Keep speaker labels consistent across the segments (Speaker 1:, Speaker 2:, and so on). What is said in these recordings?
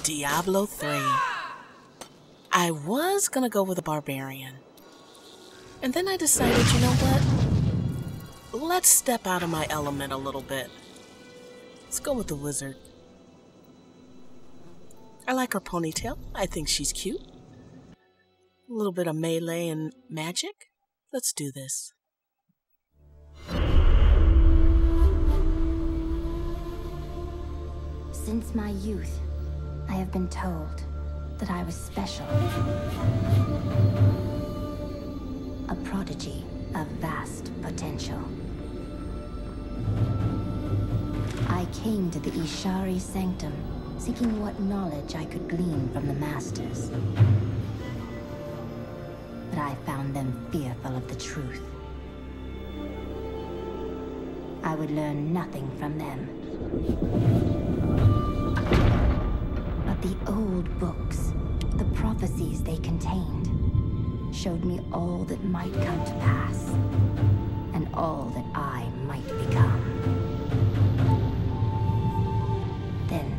Speaker 1: Diablo 3. I was gonna go with a barbarian. And then I decided, you know what? Let's step out of my element a little bit. Let's go with the wizard. I like her ponytail. I think she's cute. A little bit of melee and magic. Let's do this.
Speaker 2: Since my youth, I have been told that I was special. A prodigy of vast potential. I came to the Ishari Sanctum, seeking what knowledge I could glean from the Masters. But I found them fearful of the truth. I would learn nothing from them. But the old books, the prophecies they contained, showed me all that might come to pass, and all that I might become. Then,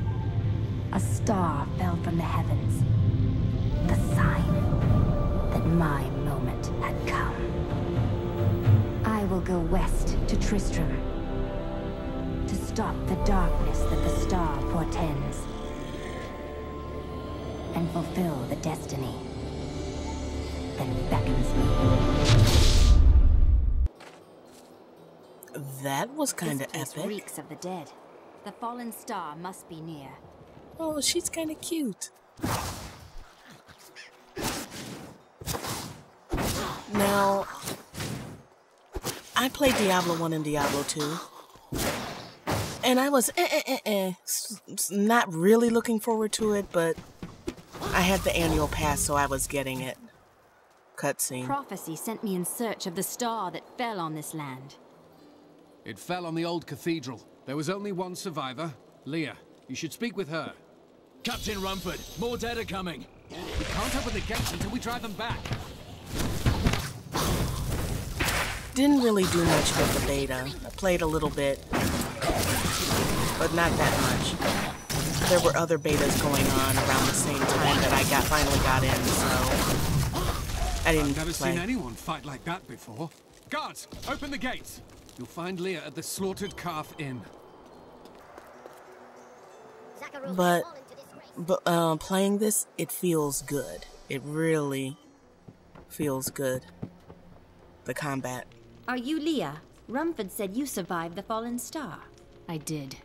Speaker 2: a star fell from the heavens, the sign that my moment had come. I will go west to Tristram, to stop the darkness that the star portends, and fulfill the destiny that beckons me.
Speaker 1: That was kind of
Speaker 2: This place
Speaker 1: epic.
Speaker 2: reeks of the dead. The fallen star must be near.
Speaker 1: Oh, she's kind of cute. Now, I played Diablo 1 and Diablo 2. And I was not really looking forward to it, but I had the annual pass, so I was getting it. Cutscene.
Speaker 2: Prophecy sent me in search of the star that fell on this land.
Speaker 3: It fell on the old cathedral. There was only one survivor, Leah. You should speak with her.
Speaker 4: Captain Rumford, more dead are coming.
Speaker 3: We can't open the gates until we drive them back.
Speaker 1: Didn't really do much with the beta. I played a little bit, but not that much. There were other betas going on around the same time that I finally got in, so I didn't
Speaker 3: I've never
Speaker 1: play.
Speaker 3: seen anyone fight like that before. Guards, open the gates. You'll find Leah at the Slaughtered Calf Inn.
Speaker 1: But playing this, it feels good. It really feels good. The combat.
Speaker 2: Are you Leah? Rumford said you survived the fallen star.
Speaker 5: I did,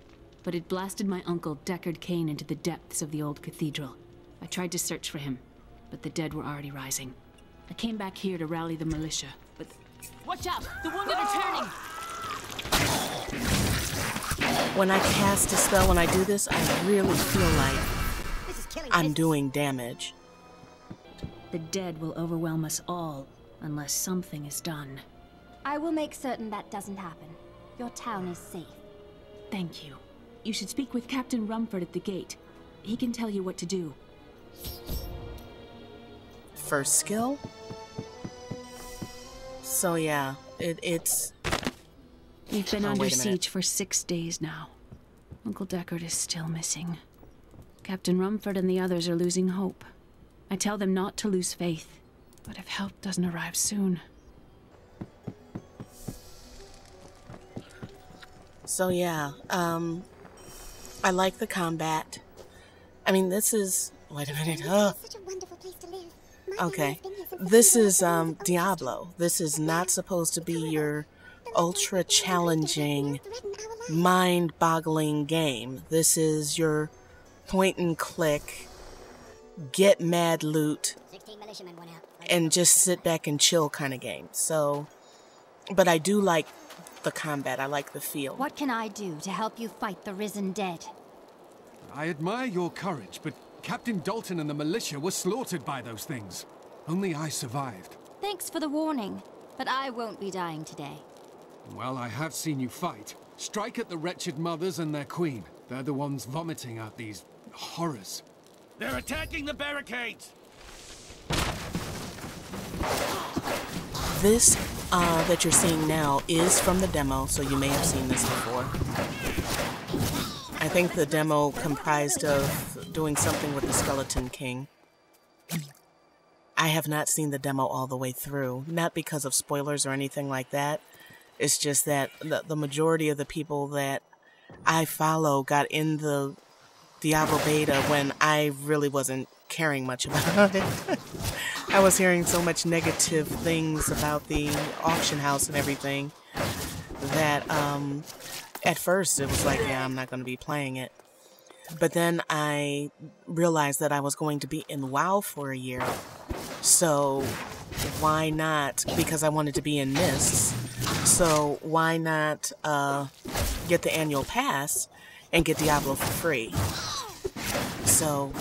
Speaker 5: but it blasted my uncle Deckard Cain into the depths of the old cathedral. I tried to search for him, but the dead were already rising. I came back here to rally the militia, but... Watch out! The wounded are turning!
Speaker 1: When I cast a spell, when I do this, I really feel like I'm doing damage.
Speaker 5: The dead will overwhelm us all, unless something is done.
Speaker 2: I will make certain that doesn't happen. Your town is safe.
Speaker 5: Thank you. You should speak with Captain Rumford at the gate. He can tell you what to do.
Speaker 1: First skill? So yeah, it's...
Speaker 5: We've been
Speaker 1: Oh,
Speaker 5: under
Speaker 1: wait a minute.
Speaker 5: siege for 6 days now. Uncle Deckard is still missing. Captain Rumford and the others are losing hope. I tell them not to lose faith, but if help doesn't arrive soon...
Speaker 1: So yeah, I like the combat. I mean, this is... Wait a minute.
Speaker 6: Such a wonderful place to live. My
Speaker 1: Okay.
Speaker 6: family's been here since
Speaker 1: This
Speaker 6: the
Speaker 1: is
Speaker 6: 1700s.
Speaker 1: Diablo. This is not supposed to be your ultra challenging, mind-boggling game. This is your point and click, get mad loot,
Speaker 6: 16 militiamen went out.
Speaker 1: and just sit back and chill kind of game. So, but I do like the combat. I like the feel.
Speaker 2: What can I do to help you fight the risen dead?
Speaker 3: I admire your courage, but Captain Dalton and the militia were slaughtered by those things. Only I survived.
Speaker 2: Thanks for the warning, but I won't be dying today.
Speaker 3: Well, I have seen you fight. Strike at the wretched mothers and their queen. They're the ones vomiting out these horrors.
Speaker 4: They're attacking the barricades!
Speaker 1: This that you're seeing now is from the demo, so you may have seen this before. I think the demo comprised of doing something with the Skeleton King. I have not seen the demo all the way through, not because of spoilers or anything like that. It's just that the majority of the people that I follow got in the Diablo beta when I really wasn't caring much about it. I was hearing so much negative things about the auction house and everything that at first it was like, yeah, I'm not going to be playing it. But then I realized that I was going to be in WoW for a year. So why not, because I wanted to be in Mists, so why not get the annual pass and get Diablo for free? So,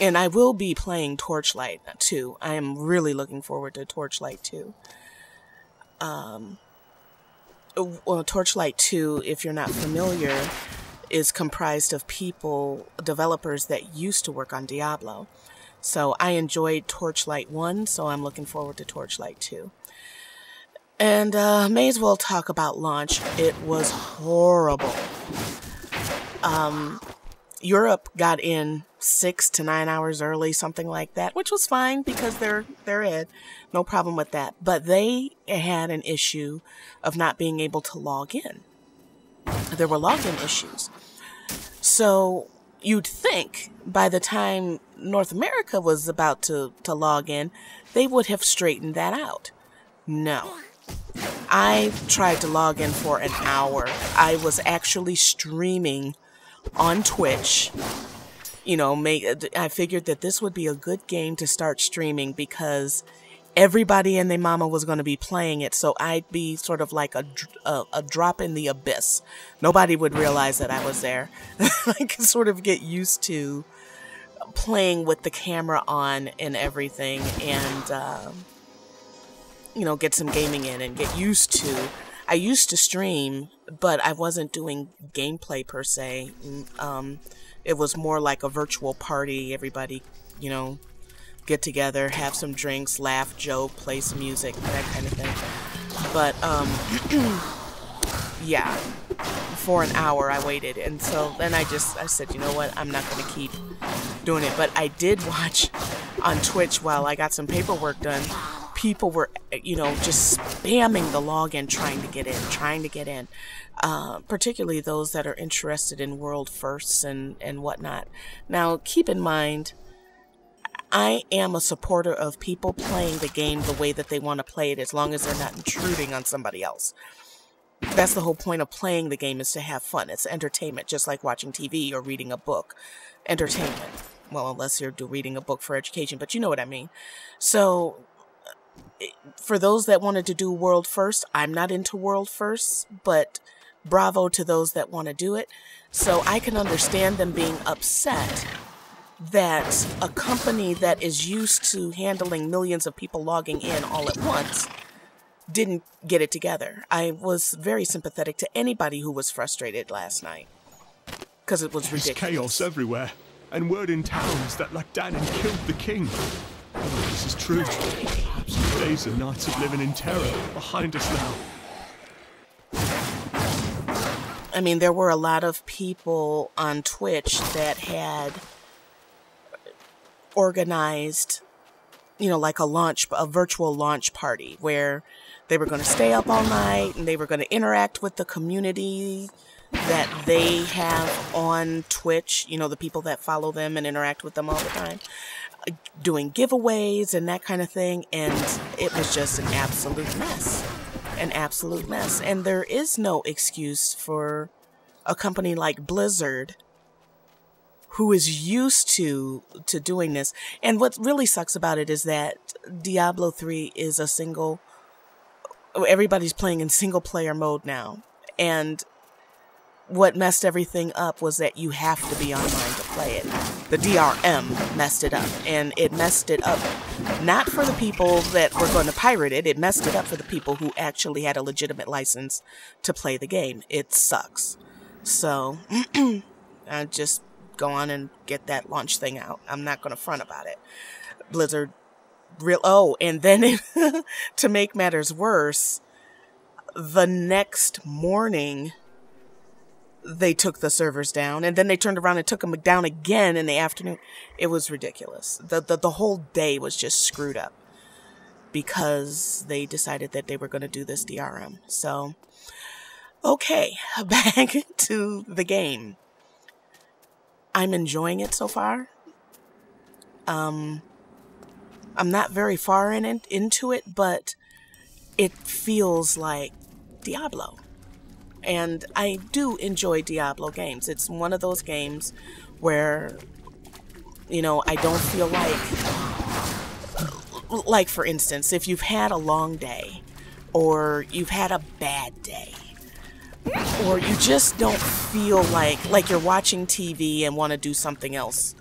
Speaker 1: and I will be playing Torchlight too. I am really looking forward to Torchlight 2. Well, Torchlight 2, if you're not familiar, is comprised of people, developers that used to work on Diablo. So I enjoyed Torchlight 1, so I'm looking forward to Torchlight 2. And may as well talk about launch. It was horrible. Europe got in 6 to 9 hours early, something like that, which was fine because they're in. No problem with that. But they had an issue of not being able to log in. There were login issues. So you'd think by the time North America was about to log in, they would have straightened that out. No. I tried to log in for an hour. I was actually streaming on Twitch. You know, I figured that this would be a good game to start streaming because everybody and their mama was going to be playing it, so I'd be sort of like a drop in the abyss. Nobody would realize that I was there. I could sort of get used to playing with the camera on and everything, and you know, get some gaming in and get used to. I used to stream, but I wasn't doing gameplay per se. It was more like a virtual party. Everybody, you know, get together, have some drinks, laugh, joke, play some music, that kind of thing. But yeah, for an hour I waited, and so then I said, you know what, I'm not going to keep doing it. But I did watch on Twitch while I got some paperwork done. People were, you know, just spamming the login, trying to get in, particularly those that are interested in world firsts and whatnot. Now, keep in mind, I am a supporter of people playing the game the way that they want to play it, as long as they're not intruding on somebody else. That's the whole point of playing the game, is to have fun. It's entertainment, just like watching TV or reading a book. Entertainment. Well, unless you're reading a book for education, but you know what I mean. So for those that wanted to do world first, I'm not into world firsts, but bravo to those that want to do it. So I can understand them being upset that a company that is used to handling millions of people logging in all at once didn't get it together. I was very sympathetic to anybody who was frustrated last night, because it was ridiculous.
Speaker 7: There's chaos everywhere, and word in towns that Lagdanin killed the king. Oh, this is true. Perhaps the days and nights of living in terror are behind us now.
Speaker 1: I mean, there were a lot of people on Twitch that had organized, you know, like a virtual launch party where they were going to stay up all night and they were going to interact with the community that they have on Twitch, you know, the people that follow them and interact with them all the time, doing giveaways and that kind of thing. And it was just an absolute mess. An absolute mess. And there is no excuse for a company like Blizzard, who is used to doing this. And what really sucks about it is that Diablo 3 is everybody's playing in single player mode now. And what messed everything up was that you have to be online to play it. The DRM messed it up. And it messed it up not for the people that were going to pirate it. It messed it up for the people who actually had a legitimate license to play the game. It sucks. So, I just go on and get that launch thing out. I'm not going to front about it. Blizzard, and then to make matters worse, the next morning, they took the servers down, and then they turned around and took them down again in the afternoon. It was ridiculous. The whole day was just screwed up because they decided that they were going to do this DRM. So, okay, back to the game. I'm enjoying it so far. I'm not very far into it, but it feels like Diablo. And I do enjoy Diablo games. It's one of those games where, you know, I don't feel like for instance, if you've had a long day, or you've had a bad day, or you just don't feel like you're watching TV and want to do something else.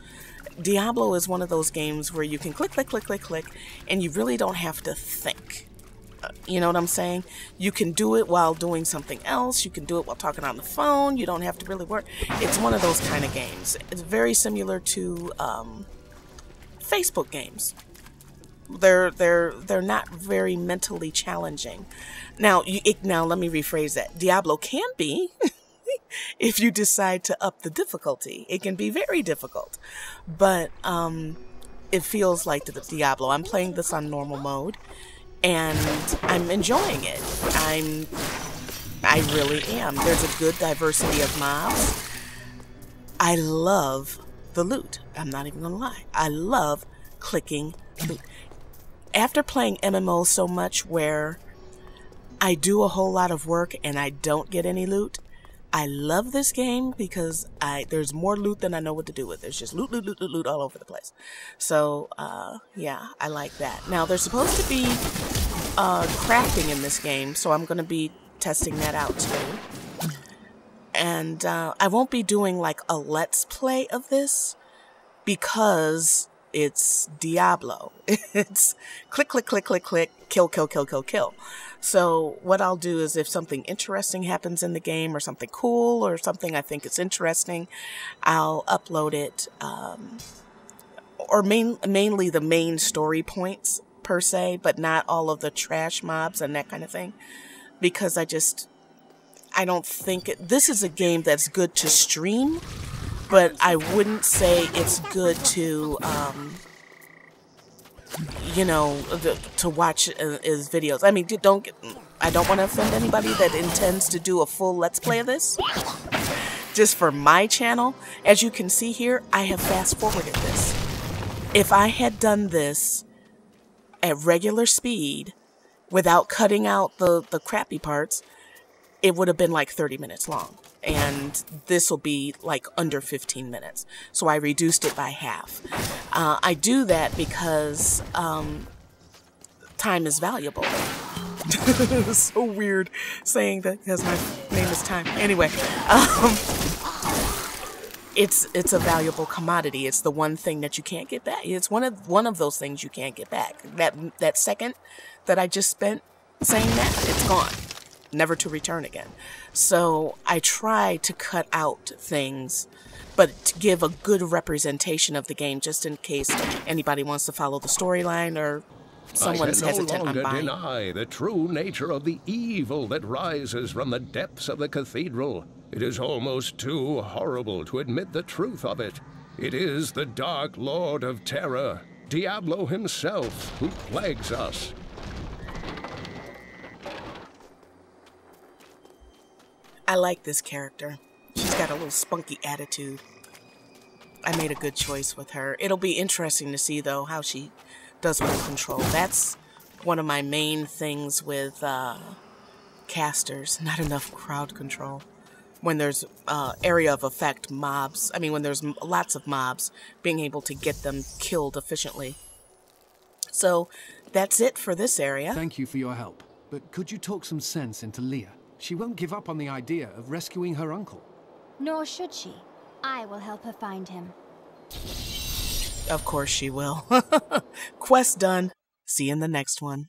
Speaker 1: Diablo is one of those games where you can click, click, click, click, click, and you really don't have to think. You know what I'm saying? You can do it while doing something else. You can do it while talking on the phone. You don't have to really work. It's one of those kind of games. It's very similar to Facebook games. They're not very mentally challenging. Now, now let me rephrase that. Diablo can be, if you decide to up the difficulty. It can be very difficult, but it feels like the Diablo. I'm playing this on normal mode, and I'm enjoying it. I really am. There's a good diversity of mobs. I love the loot. I'm not even gonna lie. I love clicking loot. After playing MMO so much where I do a whole lot of work and I don't get any loot, I love this game because there's more loot than I know what to do with. There's just loot, loot, loot, loot, loot all over the place. So, yeah, I like that. Now, there's supposed to be crafting in this game, so I'm going to be testing that out too. And I won't be doing like a let's play of this because it's Diablo. It's click, click, click, click, click, kill, kill, kill, kill, kill. So what I'll do is if something interesting happens in the game, or something cool, or something I think is interesting, I'll upload it, or mainly the main story points per se, but not all of the trash mobs and that kind of thing, because I don't think this is a game that's good to stream, but I wouldn't say it's good to, you know, to watch his videos. I mean, I don't want to offend anybody that intends to do a full Let's Play of this. Just for my channel, as you can see here, I have fast forwarded this. If I had done this at regular speed, without cutting out the crappy parts, it would have been like 30 minutes long. And this will be like under 15 minutes. So I reduced it by half. I do that because time is valuable. It's so weird saying that because my name is Time. Anyway, it's a valuable commodity. It's the one thing that you can't get back. It's one of those things you can't get back. That second that I just spent saying that, it's gone, never to return again. So I try to cut out things, but to give a good representation of the game, just in case anybody wants to follow the storyline or someone's hesitant on buying.
Speaker 8: I can no longer deny the true nature of the evil that rises from the depths of the cathedral. It is almost too horrible to admit the truth of it. It is the Dark Lord of Terror, Diablo himself, who plagues us.
Speaker 1: I like this character. She's got a little spunky attitude. I made a good choice with her. It'll be interesting to see, though, how she does with control. That's one of my main things with casters. Not enough crowd control. When there's area of effect mobs, when there's lots of mobs, being able to get them killed efficiently. So that's it for this area.
Speaker 3: Thank you for your help. But could you talk some sense into Leah? She won't give up on the idea of rescuing her uncle.
Speaker 2: Nor should she. I will help her find him.
Speaker 1: Of course she will. Quest done. See you in the next one.